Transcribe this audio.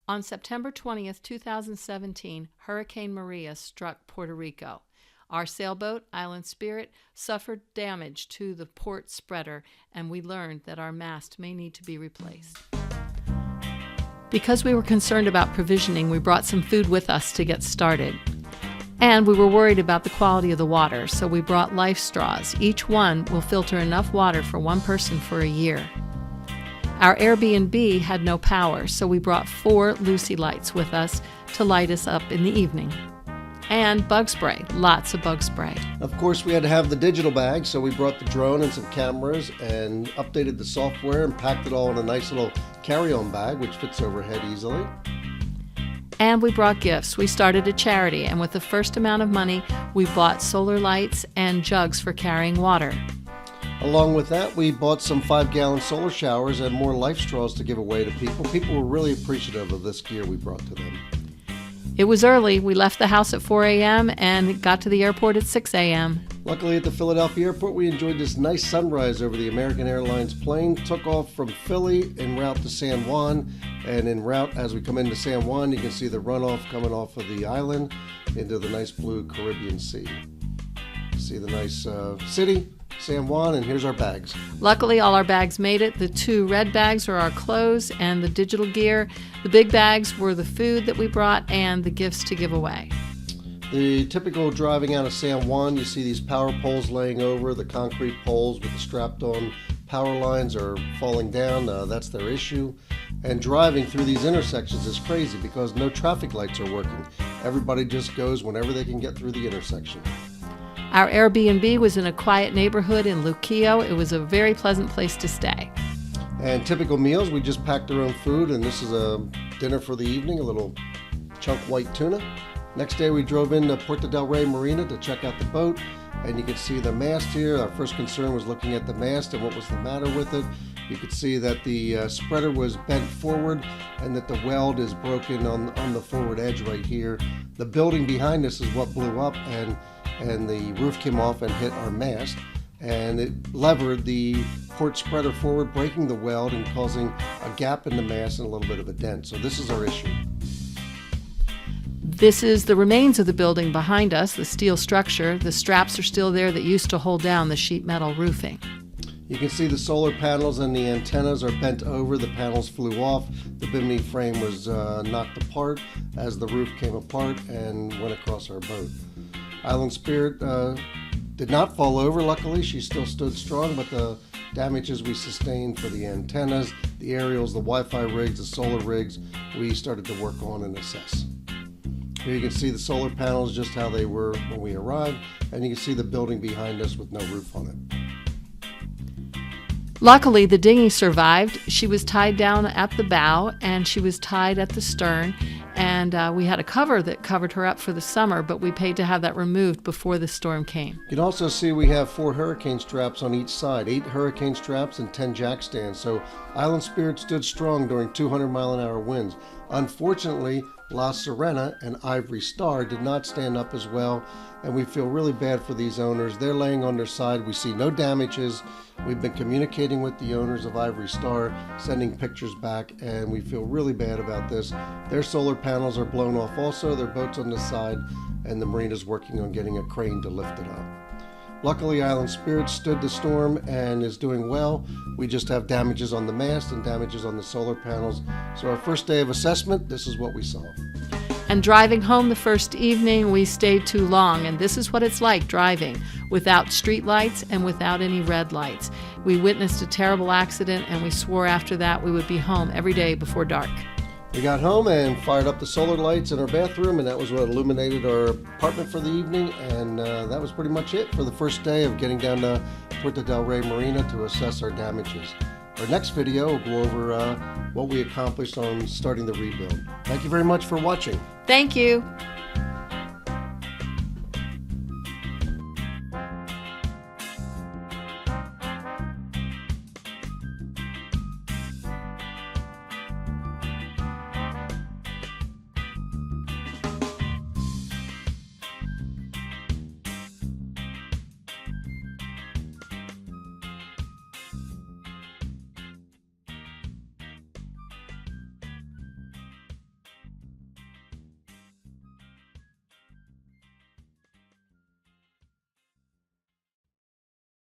On September 20th, 2017, Hurricane Maria struck Puerto Rico. Our sailboat, Island Spirit, suffered damage to the port spreader, and we learned that our mast may need to be replaced. Because we were concerned about provisioning, we brought some food with us to get started. And we were worried about the quality of the water, so we brought life straws. Each one will filter enough water for one person for a year. Our Airbnb had no power, so we brought 4 Lucy lights with us to light us up in the evening. And bug spray, lots of bug spray. Of course, we had to have the digital bag, so we brought the drone and some cameras and updated the software and packed it all in a nice little carry-on bag, which fits overhead easily. And we brought gifts. We started a charity, and with the first amount of money, we bought solar lights and jugs for carrying water. Along with that, we bought some 5-gallon solar showers and more life straws to give away to people. People were really appreciative of this gear we brought to them. It was early. We left the house at 4 a.m. and got to the airport at 6 a.m. Luckily at the Philadelphia airport, we enjoyed this nice sunrise over the American Airlines plane. Took off from Philly en route to San Juan. And en route, as we come into San Juan, you can see the runoff coming off of the island into the nice blue Caribbean Sea. See the nice city, San Juan, and here's our bags. Luckily, all our bags made it. The 2 red bags were our clothes and the digital gear. The big bags were the food that we brought and the gifts to give away. The typical driving out of San Juan, you see these power poles laying over, the concrete poles with the strapped-on power lines are falling down. That's their issue. And driving through these intersections is crazy because no traffic lights are working. Everybody just goes whenever they can get through the intersection. Our Airbnb was in a quiet neighborhood in Luquillo. It was a very pleasant place to stay. And typical meals, we just packed our own food, and this is a dinner for the evening, a little chunk white tuna. Next day we drove into Puerto del Rey Marina to check out the boat, and you can see the mast here. Our first concern was looking at the mast and what was the matter with it. You could see that the spreader was bent forward and that the weld is broken on the forward edge right here. The building behind us is what blew up, and the roof came off and hit our mast, and it levered the port spreader forward, breaking the weld and causing a gap in the mast and a little bit of a dent. So this is our issue. This is the remains of the building behind us, the steel structure. The straps are still there that used to hold down the sheet metal roofing. You can see the solar panels and the antennas are bent over. The panels flew off. The bimini frame was knocked apart as the roof came apart and went across our boat. Island Spirit did not fall over, luckily. She still stood strong, but the damages we sustained for the antennas, the aerials, the Wi-Fi rigs, the solar rigs, we started to work on and assess. Here you can see the solar panels, just how they were when we arrived, and you can see the building behind us with no roof on it. Luckily, the dinghy survived. She was tied down at the bow, and she was tied at the stern, and we had a cover that covered her up for the summer, but we paid to have that removed before the storm came. You can also see we have 4 hurricane straps on each side, 8 hurricane straps and 10 jack stands, so Island Spirit stood strong during 200-mile-an-hour winds. Unfortunately, La Serena and Ivory Star did not stand up as well, and we feel really bad for these owners. They're laying on their side. We see no damages. We've been communicating with the owners of Ivory Star, sending pictures back, and we feel really bad about this. Their solar panels are blown off also, their boat's on the side, and the marina's working on getting a crane to lift it up. Luckily, Island Spirit stood the storm and is doing well. We just have damages on the mast and damages on the solar panels. So our first day of assessment, this is what we saw. And driving home the first evening, we stayed too long, and this is what it's like driving without street lights and without any red lights. We witnessed a terrible accident, and we swore after that we would be home every day before dark. We got home and fired up the solar lights in our bathroom, and that was what illuminated our apartment for the evening, and that was pretty much it for the first day of getting down to Puerto del Rey Marina to assess our damages. Our next video will go over what we accomplished on starting the rebuild. Thank you very much for watching. Thank you.